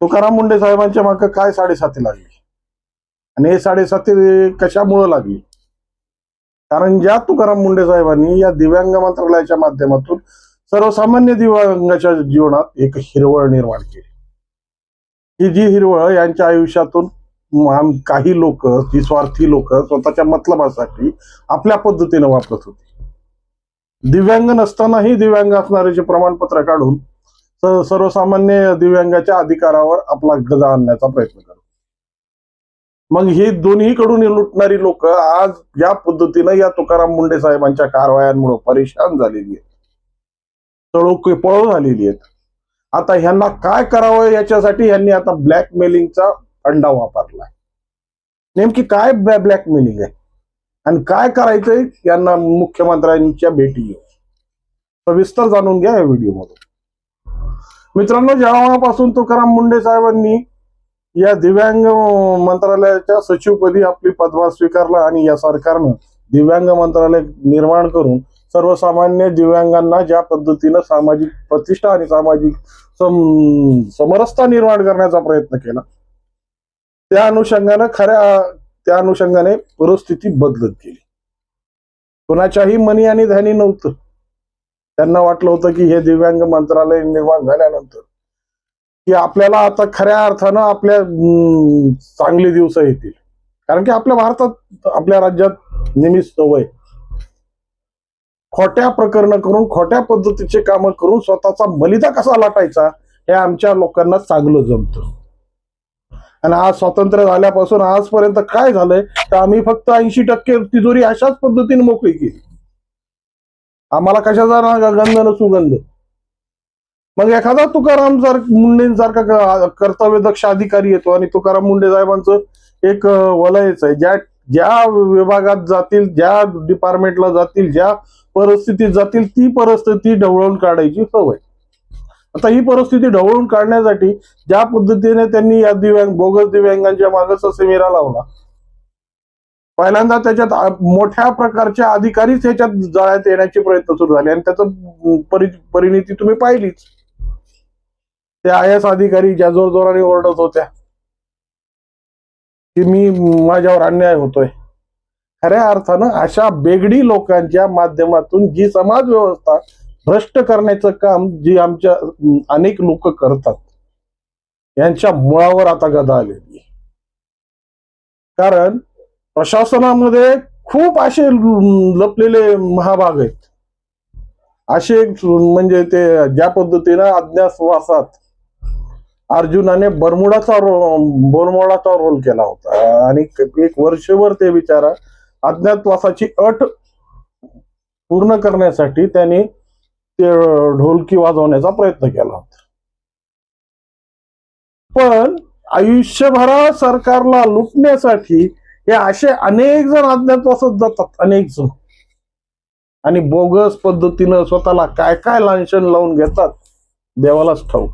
तुकाराम मुंडे साहेबांच्या मागे काय 7.5 लागली आणि हे 7.5 कशामुळे लागली? कारण ज्या तुकाराम मुंडे साहेबांनी या दिव्यांग मंत्रालयाच्या माध्यमातून सर्वसामान्य दिव्यांगाच्या जीवनात एक हिरवळ निर्माण केली, की जी हिरवळ यांच्या आयुष्यातून काही लोक, जी स्वार्थी लोक स्वतःच्या मतलबासाठी आपल्या पद्धतीने वापरत होती. दिव्यांग नसतानाही दिव्यांग असणाऱ्याचे प्रमाणपत्र काढून सर्वसामान्य दिव्यांगाच्या अधिकारावर आपला गदा आणण्याचा प्रयत्न करतो. मग ही दोन्हीकडून लुटणारी लोक आज या पद्धतीनं या तुकाराम मुंडे साहेबांच्या कारवायांमुळे परेशान झालेली आहेत, पळू झालेली आहेत. आता ह्यांना काय करावं याच्यासाठी ह्यांनी आता ब्लॅकमेलिंगचा फंडा वापरलाय. नेमकी काय ब्लॅकमेलिंग आहे आणि काय करायचंय यांना मुख्यमंत्र्यांच्या भेटी घेऊन सविस्तर जाणून घ्या या व्हिडिओमध्ये. मित्रांनो, जेव्हापासून तुकाराम मुंडे साहेबांनी या दिव्यांग मंत्रालयाच्या सचिवपदी आपली पदभार स्वीकारला आणि या सरकारनं दिव्यांग मंत्रालय निर्माण करून सर्वसामान्य दिव्यांगांना ज्या पद्धतीनं सामाजिक प्रतिष्ठा आणि सामाजिक समरसता निर्माण करण्याचा प्रयत्न केला, त्या अनुषंगाने परिस्थिती बदलत गेली. कोणाच्याही मनी आणि ध्यानी नव्हतं. त्यांना वाटलं होतं की हे दिव्यांग मंत्रालय निर्माण झाल्यानंतर की आपल्याला आता खऱ्या अर्थानं आपल्या चांगले दिवस येतील. कारण की आपल्या भारतात, आपल्या राज्यात नेहमीच सवय खोट्या प्रकरण करून, खोट्या पद्धतीचे कामं करून स्वतःचा मलिदा कसा लाटायचा हे आमच्या लोकांना चांगलं जमतं. आणि आज स्वातंत्र्य झाल्यापासून आजपर्यंत काय झालंय तर आम्ही फक्त 80% तिजोरी अशाच पद्धतीने मोकळी केली. आम्हाला कशाचा गंध न सुगंध. मग एखादा तुकाराम मुंडेंसारखा कर्तव्यदक्ष अधिकारी येतो आणि तुकाराम मुंडे साहेबांचं एक वलयच आहे, ज्या विभागात जातील, ज्या डिपार्टमेंटला जातील, ज्या परिस्थितीत जातील, ती परिस्थिती ढवळून काढायची सवय. आता ही परिस्थिती ढवळून काढण्यासाठी ज्या पद्धतीने त्यांनी या बोगस दिव्यांगांच्या मागे ससेमिरा लावला, पहिल्यांदा त्याच्यात मोठ्या प्रकारचे अधिकारीच ह्याच्यात जाळ्यात येण्याचे प्रयत्न सुरू झाले आणि त्याचं परिणिती तुम्ही पाहिलीच. त्या IAS अधिकारी ज्या जोरजोराने ओरडत होत्या की माझ्यावर अन्याय होतोय, खऱ्या अर्थानं अशा बेगडी लोकांच्या माध्यमातून जी समाज व्यवस्था भ्रष्ट करण्याचं काम जी आमच्या अनेक लोक करतात, यांच्या मुळावर आता गदा आलेली. कारण प्रशासनामध्ये खूप असे लपलेले महाभाग आहेत. असे म्हणजे ते ज्या पद्धतीनं अज्ञातवासात अर्जुनाने बरमुडाचा रोल केला होता आणि 1 वर्षभर ते बिचारा अज्ञातवासाची अट पूर्ण करण्यासाठी त्यांनी ते ढोलकी वाजवण्याचा प्रयत्न केला होता. पण आयुष्यभरात सरकारला लुटण्यासाठी हे असे अनेक जण अज्ञातवासात जातात, अनेक जण, आणि बोगस पद्धतीनं स्वतःला काय काय लांछन लावून घेतात देवालाच ठाऊक.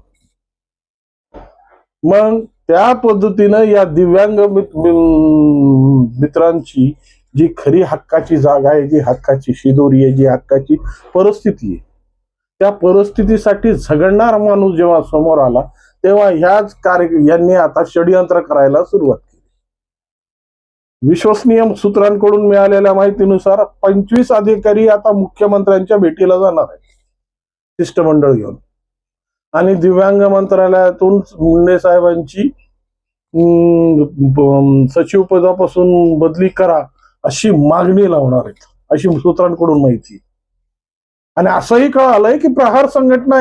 मग त्या पद्धतीनं या दिव्यांग मित्रांची जी खरी हक्काची जागा आहे, जी हक्काची शिदोरी आहे, जी हक्काची परिस्थिती आहे, त्या परिस्थितीसाठी झगडणारा माणूस जेव्हा समोर आला तेव्हा यांनी आता षडयंत्र करायला सुरुवात केली. विश्वसनीय सूत्रांकडून मिळालेल्या माहितीनुसार 25 अधिकारी आता मुख्यमंत्र्यांच्या भेटीला जाणार आहेत शिष्टमंडळ घेऊन आणि दिव्यांग मंत्रालयातून मुंडे साहेबांची सचिव पदापासून बदली करा अशी मागणी लावणार आहेत, अशी सूत्रांकडून माहिती. आणि असंही कळालंय की प्रहार संघटना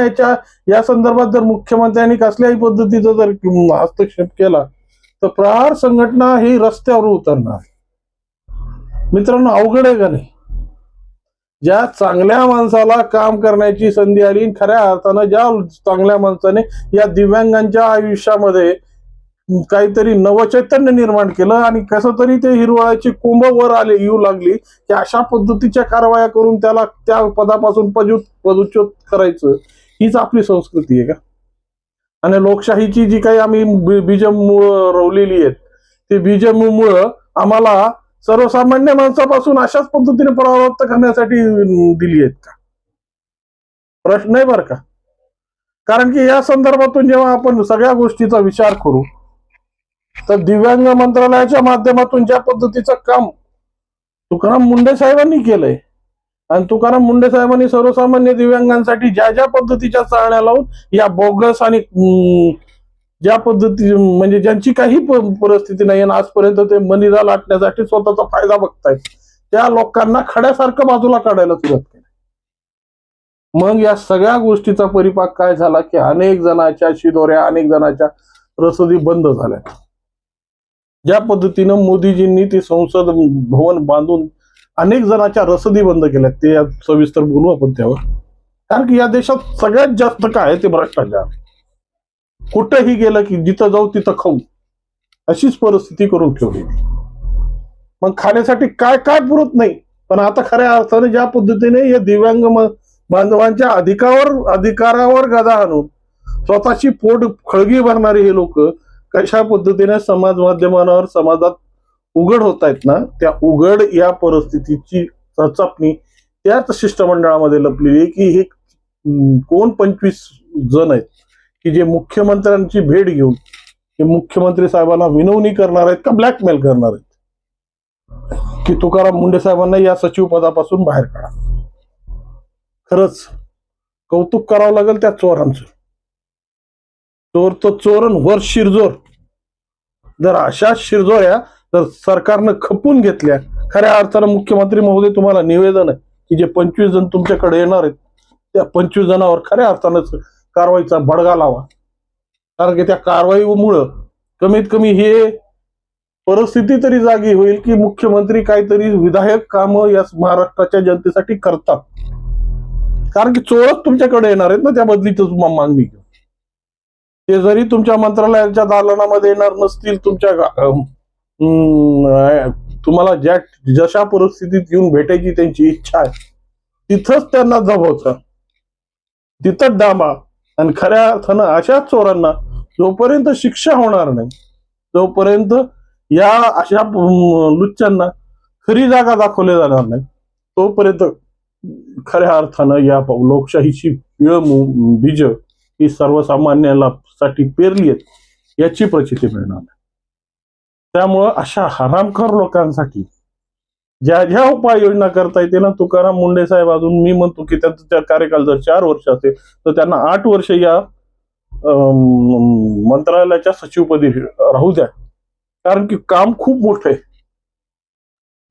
या संदर्भात जर मुख्यमंत्र्यांनी कसल्याही पद्धतीचा जर हस्तक्षेप केला तर प्रहार संघटना ही रस्त्यावर उतरणार. मित्रांनो, अवघड आहे का नाही? ज्या चांगल्या माणसाला काम करण्याची संधी आली, खऱ्या अर्थानं ज्या चांगल्या माणसाने या दिव्यांगांच्या आयुष्यामध्ये काहीतरी नवचैतन्य निर्माण केलं आणि कसं तरी ते हिरवळाची कोंब वर येऊ लागली की अशा पद्धतीच्या कारवाया करून त्याला त्या पदापासून पदच्युत करायचं, हीच आपली संस्कृती आहे का? आणि लोकशाहीची जी काही आम्ही बीजमूळ रोवलेली आहेत, ती बीजमूळ आम्हाला सर्वसामान्य माणसापासून अशाच पद्धतीने परावृत्त करण्यासाठी दिली आहेत का? प्रश्न आहे बरं का. कारण की या संदर्भातून जेव्हा आपण सगळ्या गोष्टीचा विचार करू तर दिव्यांग मंत्रालयाच्या माध्यमातून ज्या पद्धतीचं काम तुकाराम मुंडे साहेबांनी केलंय आणि तुकाराम मुंडे साहेबांनी सर्वसामान्य दिव्यांगांसाठी ज्या ज्या पद्धतीच्या चाळण्या लावून या बोगस आणि ज्या पद्धती म्हणजे ज्यांची काही परिस्थिती नाही आणि आजपर्यंत ते मनिदा लाटण्यासाठी स्वतःचा फायदा बघतायत त्या लोकांना खड्यासारखं बाजूला काढायला सुरुवात केली. मग या सगळ्या गोष्टीचा परिपाक काय झाला की अनेक जणांच्या शिदोऱ्या अनेक जणांच्या रसदी बंद झाल्या. ज्या पद्धतीनं मोदीजींनी ते संसद भवन बांधून अनेक जणांच्या रसदी बंद केल्या ते सविस्तर बोलू आपण त्यावर. कारण की या देशात सगळ्यात जास्त काय आहे ते भ्रष्टाचार. कुठंही गेलं की जिथं जाऊ तिथं खाऊ अशीच परिस्थिती करून ठेवली. मग खाण्यासाठी काय काय पुरत नाही. पण आता खऱ्या अर्थाने ज्या पद्धतीने या दिव्यांग बांधवांच्या अधिकारावर गदा आणून स्वतःची पोट खळगी भरणारे हे लोक कशा पद्धतीने समाज माध्यमांवर समाजात उघड होत आहेत ना त्या उघड या परिस्थितीची चचापणी त्याच शिष्टमंडळामध्ये लपलेली की हे कोण 25 जण आहेत की जे मुख्यमंत्र्यांची भेट घेऊन हे मुख्यमंत्री साहेबांना विनवणी करणार आहेत का ब्लॅकमेल करणार आहेत की तुकाराम मुंडे साहेबांना या सचिव पदापासून बाहेर काढा. खरंच कौतुक करावं लागेल त्या चोरांचं. चोर तो चोरण वर शिरजोर. जर अशा शिरजोऱ्या जर सरकारनं खपून घेतल्या खऱ्या अर्थानं मुख्यमंत्री महोदय तुम्हाला निवेदन आहे की जे 25 जण तुमच्याकडे येणार आहेत त्या 25 जणांवर खऱ्या अर्थानं कारवाईचा बडगा लावा. कारण की त्या कारवाईमुळं कमीत कमी हे परिस्थिती तरी जागी होईल की मुख्यमंत्री काहीतरी विधायक कामं या महाराष्ट्राच्या जनतेसाठी करतात. कारण की चोरच तुमच्याकडे येणार आहेत ना त्या बदलीच मागणी घेऊन. ते जरी तुमच्या मंत्रालयाच्या दालनामध्ये येणार नसतील तुम्हाला जशा परिस्थितीत येऊन भेटायची त्यांची इच्छा आहे तिथंच त्यांना जमवतं तिथंच डांबा. आणि खऱ्या अर्थानं अशा चोरांना जोपर्यंत शिक्षा होणार नाही जोपर्यंत या अशा लुच्च्यांना खरी जागा दाखवली जाणार नाही तोपर्यंत खऱ्या अर्थानं या लोकशाहीची बीज ही सर्वसामान्याला साठी पेरली आहेत याची प्रचिती मिळणार नाही. त्यामुळं अशा हरामखोर लोकांसाठी ज्या ज्या उपाययोजना करता येते ना तुकाराम मुंडे साहेब अजून मी म्हणतो की त्यांचा कार्यकाल जर 4 वर्ष असेल तर त्यांना 8 वर्ष या मंत्रालयाच्या सचिवपदी राहू द्या. कारण की काम खूप मोठं आहे.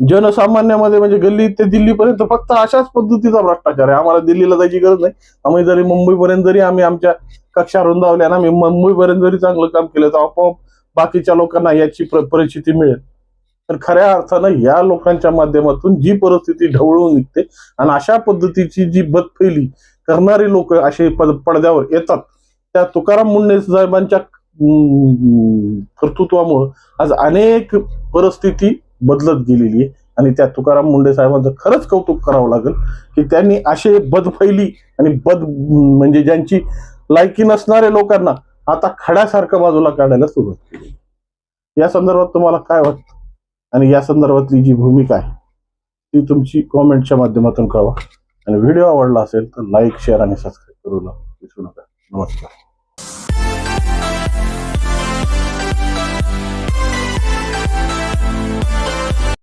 जनसामान्यामध्ये म्हणजे गल्ली ते दिल्लीपर्यंत फक्त अशाच पद्धतीचा भ्रष्टाचार आहे. आम्हाला दिल्लीला जायची गरज नाही. आम्ही जरी मुंबईपर्यंत जरी आम्ही आमच्या कक्षा रुंदावल्या ना मुंबईपर्यंत जरी चांगलं काम केलं तर आपोआप बाकीच्या लोकांना याची परिस्थिती मिळेल. तर खऱ्या अर्थानं या लोकांच्या माध्यमातून जी परिस्थिती ढवळून निघते आणि अशा पद्धतीची जी बदफैली करणारी लोक असे पडद्यावर येतात त्या तुकाराम मुंडे साहेबांच्या कर्तृत्वामुळे आज अनेक परिस्थिती बदलत गेलेली आहे. आणि त्या तुकाराम मुंडे साहेबांचं खरंच कौतुक करावं लागेल की त्यांनी असे बदफैली आणि म्हणजे ज्यांची लायकी नसणाऱ्या लोकांना आता खड्यासारखं बाजूला काढायला सुरुवात केली. या संदर्भात तुम्हाला काय वाटतं आणि या संदर्भातली जी भूमिका आहे ती तुमची कॉमेंटच्या माध्यमातून कळवा. आणि व्हिडिओ आवडला असेल तर लाईक शेअर आणि सबस्क्राईब करू विसरू नका. नमस्कार.